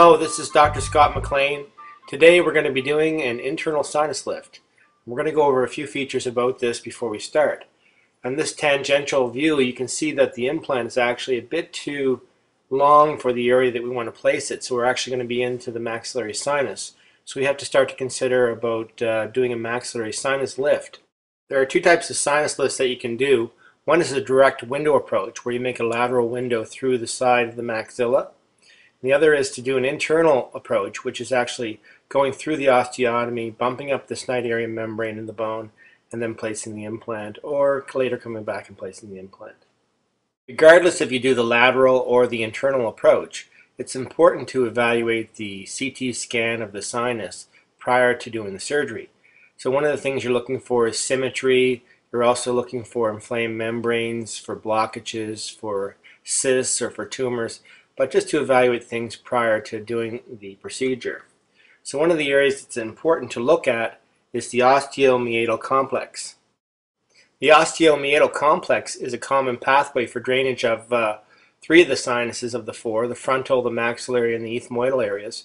Hello, this is Dr. Scott McLean. Today we're going to be doing an internal sinus lift. We're going to go over a few features about this before we start. On this tangential view, you can see that the implant is actually a bit too long for the area that we want to place it, so we're actually going to be into the maxillary sinus. So we have to start to consider about doing a maxillary sinus lift. There are two types of sinus lifts that you can do. One is a direct window approach, where you make a lateral window through the side of the maxilla. The other is to do an internal approach, which is actually going through the osteotomy, bumping up the cnidaria membrane in the bone, and then placing the implant, or later coming back and placing the implant. Regardless if you do the lateral or the internal approach, it's important to evaluate the CT scan of the sinus prior to doing the surgery. So one of the things you're looking for is symmetry. You're also looking for inflamed membranes, for blockages, for cysts, or for tumors, but just to evaluate things prior to doing the procedure. So one of the areas that's important to look at is the osteomeatal complex. The osteomeatal complex is a common pathway for drainage of three of the sinuses of the four, the frontal, the maxillary, and the ethmoidal areas.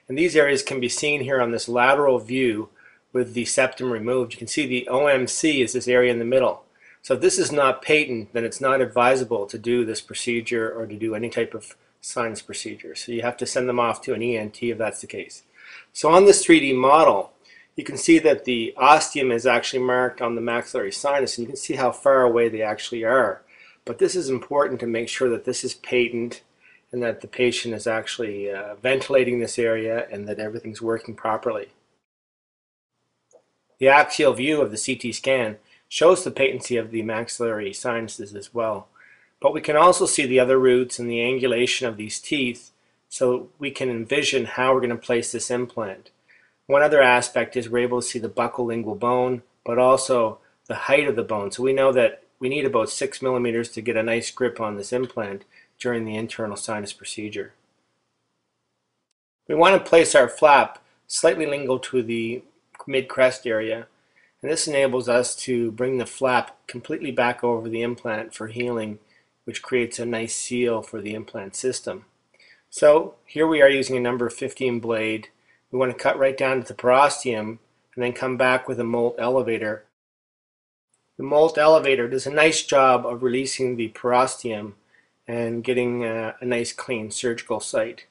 And these areas can be seen here on this lateral view with the septum removed. You can see the OMC is this area in the middle. So if this is not patent, then it's not advisable to do this procedure or to do any type of sinus procedure. So you have to send them off to an ENT if that's the case. So on this 3D model, you can see that the ostium is actually marked on the maxillary sinus, and you can see how far away they actually are. But this is important to make sure that this is patent and that the patient is actually ventilating this area and that everything's working properly. The axial view of the CT scan shows the patency of the maxillary sinuses as well. But we can also see the other roots and the angulation of these teeth, so we can envision how we're going to place this implant. One other aspect is we're able to see the buccolingual bone, but also the height of the bone. So we know that we need about 6 millimeters to get a nice grip on this implant during the internal sinus procedure. We want to place our flap slightly lingual to the mid-crest area, and this enables us to bring the flap completely back over the implant for healing, which creates a nice seal for the implant system. So here we are using a number 15 blade. We want to cut right down to the perosteum and then come back with a molt elevator. The molt elevator does a nice job of releasing the perosteum and getting a nice clean surgical site.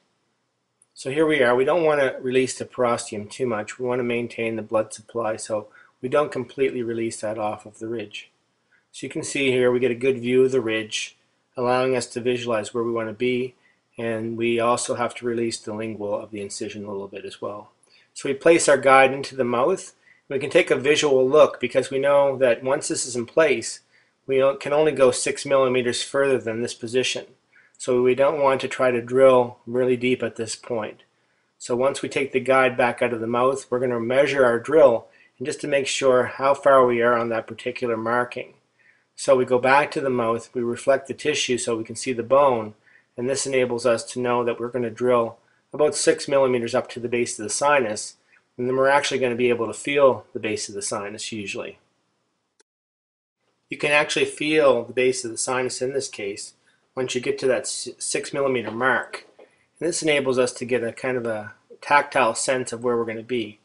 So here we are. We don't want to release the perosteum too much. We want to maintain the blood supply so we don't completely release that off of the ridge. So you can see here we get a good view of the ridge, allowing us to visualize where we want to be, and we also have to release the lingual of the incision a little bit as well. So we place our guide into the mouth. We can take a visual look because we know that once this is in place, we can only go 6 millimeters further than this position. So we don't want to try to drill really deep at this point. So once we take the guide back out of the mouth, we're going to measure our drill and just to make sure how far we are on that particular marking. So we go back to the mouth, we reflect the tissue so we can see the bone, and this enables us to know that we're going to drill about 6 millimeters up to the base of the sinus, and then we're actually going to be able to feel the base of the sinus usually. You can actually feel the base of the sinus in this case once you get to that 6 millimeter mark. And this enables us to get a kind of a tactile sense of where we're going to be.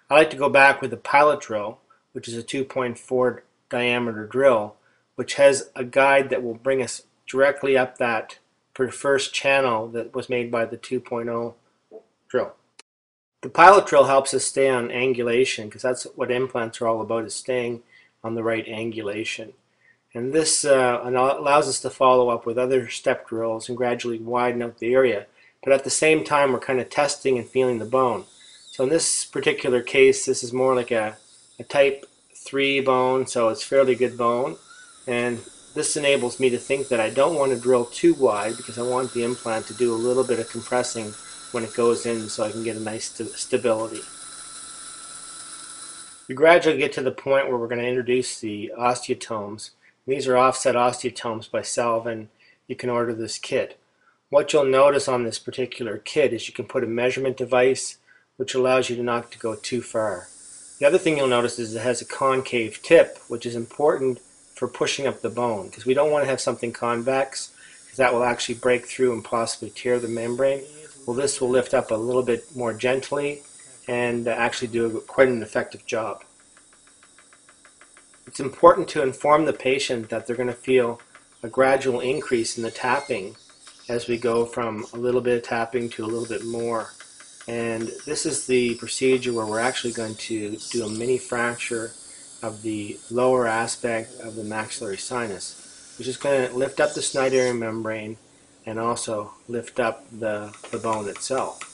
I like to go back with a pilot drill, which is a 2.4 diameter drill, which has a guide that will bring us directly up that first channel that was made by the 2.0 drill. The pilot drill helps us stay on angulation because that's what implants are all about, is staying on the right angulation. And this allows us to follow up with other step drills and gradually widen out the area. But at the same time, we're kind of testing and feeling the bone. So in this particular case, this is more like a type 3 bone, so it's fairly good bone. And this enables me to think that I don't want to drill too wide because I want the implant to do a little bit of compressing when it goes in so I can get a nice stability. We gradually get to the point where we're going to introduce the osteotomes. These are offset osteotomes by Salvin. You can order this kit. What you'll notice on this particular kit is you can put a measurement device which allows you not to go too far. The other thing you'll notice is it has a concave tip, which is important for pushing up the bone because we don't want to have something convex because that will actually break through and possibly tear the membrane. well, this will lift up a little bit more gently and actually do quite an effective job. It's important to inform the patient that they're going to feel a gradual increase in the tapping as we go from a little bit of tapping to a little bit more. And this is the procedure where we're actually going to do a mini fracture of the lower aspect of the maxillary sinus, which is going to lift up the Schneiderian membrane and also lift up the bone itself.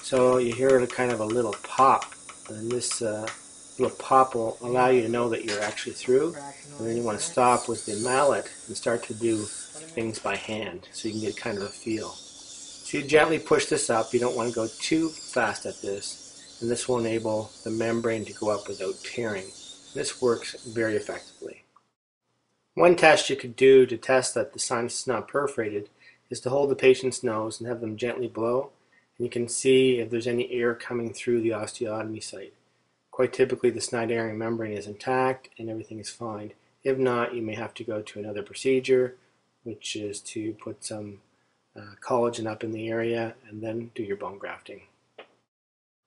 So you hear kind of a little pop, and this little pop will allow you to know that you're actually through, and then you want to stop with the mallet and start to do things by hand so you can get kind of a feel. So you gently push this up. You don't want to go too fast at this, and this will enable the membrane to go up without tearing. This works very effectively. One test you could do to test that the sinus is not perforated is to hold the patient's nose and have them gently blow, and you can see if there's any air coming through the osteotomy site. Quite typically the Schneiderian membrane is intact and everything is fine. If not, you may have to go to another procedure, which is to put some collagen up in the area and then do your bone grafting.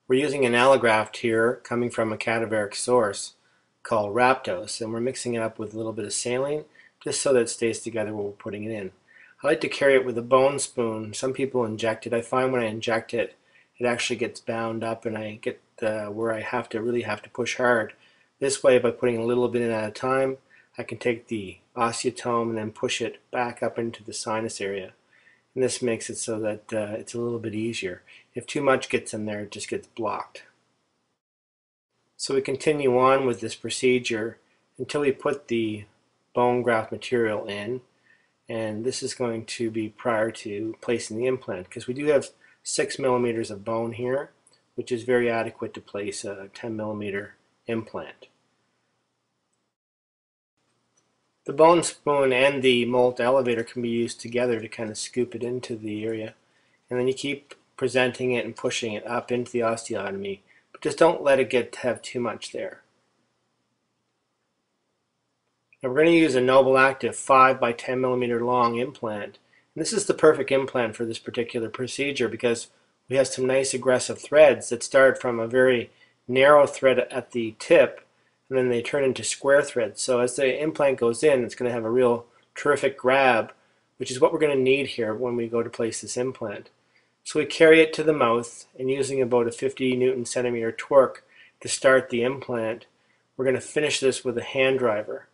We're using an allograft here coming from a cadaveric source called rhabdos, and we're mixing it up with a little bit of saline just so that it stays together while we're putting it in. I like to carry it with a bone spoon. Some people inject it. I find when I inject it, it actually gets bound up and I get where I really have to push hard. This way, by putting a little bit in at a time, I can take the osteotome and then push it back up into the sinus area. And this makes it so that it's a little bit easier. If too much gets in there, it just gets blocked. So we continue on with this procedure until we put the bone graft material in, and this is going to be prior to placing the implant, because we do have 6 millimeters of bone here, which is very adequate to place a 10 millimeter implant. The bone spoon and the molt elevator can be used together to kind of scoop it into the area, and then you keep presenting it and pushing it up into the osteotomy, but just don't let it have too much there. Now we're going to use a Noble Active 5 by 10 millimeter long implant, and this is the perfect implant for this particular procedure because we have some nice aggressive threads that start from a very narrow thread at the tip, and then they turn into square threads. So as the implant goes in, it's going to have a real terrific grab, which is what we're going to need here when we go to place this implant. So we carry it to the mouth, and using about a 50 Newton centimeter torque to start the implant, we're going to finish this with a hand driver.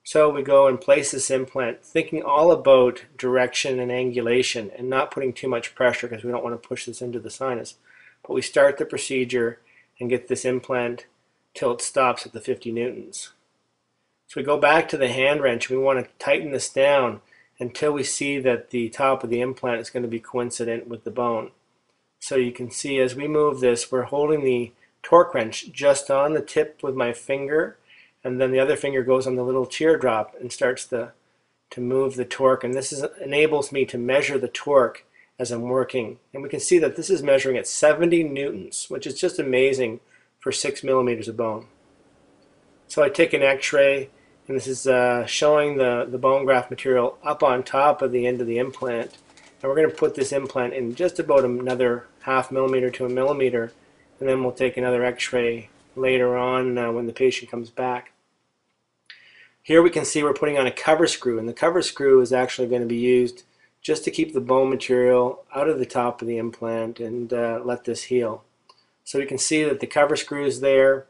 So we go and place this implant thinking all about direction and angulation and not putting too much pressure because we don't want to push this into the sinus. But we start the procedure and get this implant till it stops at the 50 newtons. So we go back to the hand wrench. We want to tighten this down until we see that the top of the implant is going to be coincident with the bone. So you can see as we move this, we're holding the torque wrench just on the tip with my finger, and then the other finger goes on the little teardrop and starts to move the torque, and this enables me to measure the torque as I'm working. And we can see that this is measuring at 70 newtons, which is just amazing for 6 millimeters of bone. So I take an x-ray, and this is showing the bone graft material up on top of the end of the implant. And we're going to put this implant in just about another ½ millimeter to a millimeter, and then we'll take another x-ray later on when the patient comes back. Here we can see we're putting on a cover screw, and the cover screw is actually going to be used just to keep the bone material out of the top of the implant and let this heal. So we can see that the cover screw is there.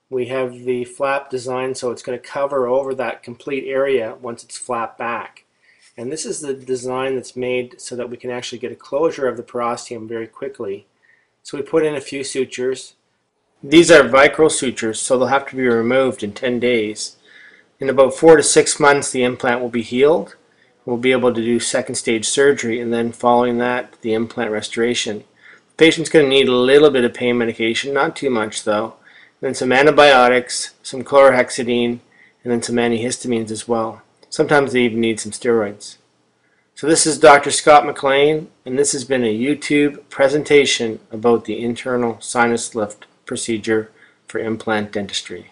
We have the flap designed so it's going to cover over that complete area once it's flapped back. And this is the design that's made so that we can actually get a closure of the periosteum very quickly. So we put in a few sutures. These are vicryl sutures, so they'll have to be removed in 10 days. In about 4 to 6 months, the implant will be healed. We'll be able to do second stage surgery, and then following that, the implant restoration. The patient's going to need a little bit of pain medication, not too much though. Then some antibiotics, some chlorhexidine, and then some antihistamines as well. Sometimes they even need some steroids. So this is Dr. Scott McLean, and this has been a YouTube presentation about the internal sinus lift procedure for implant dentistry.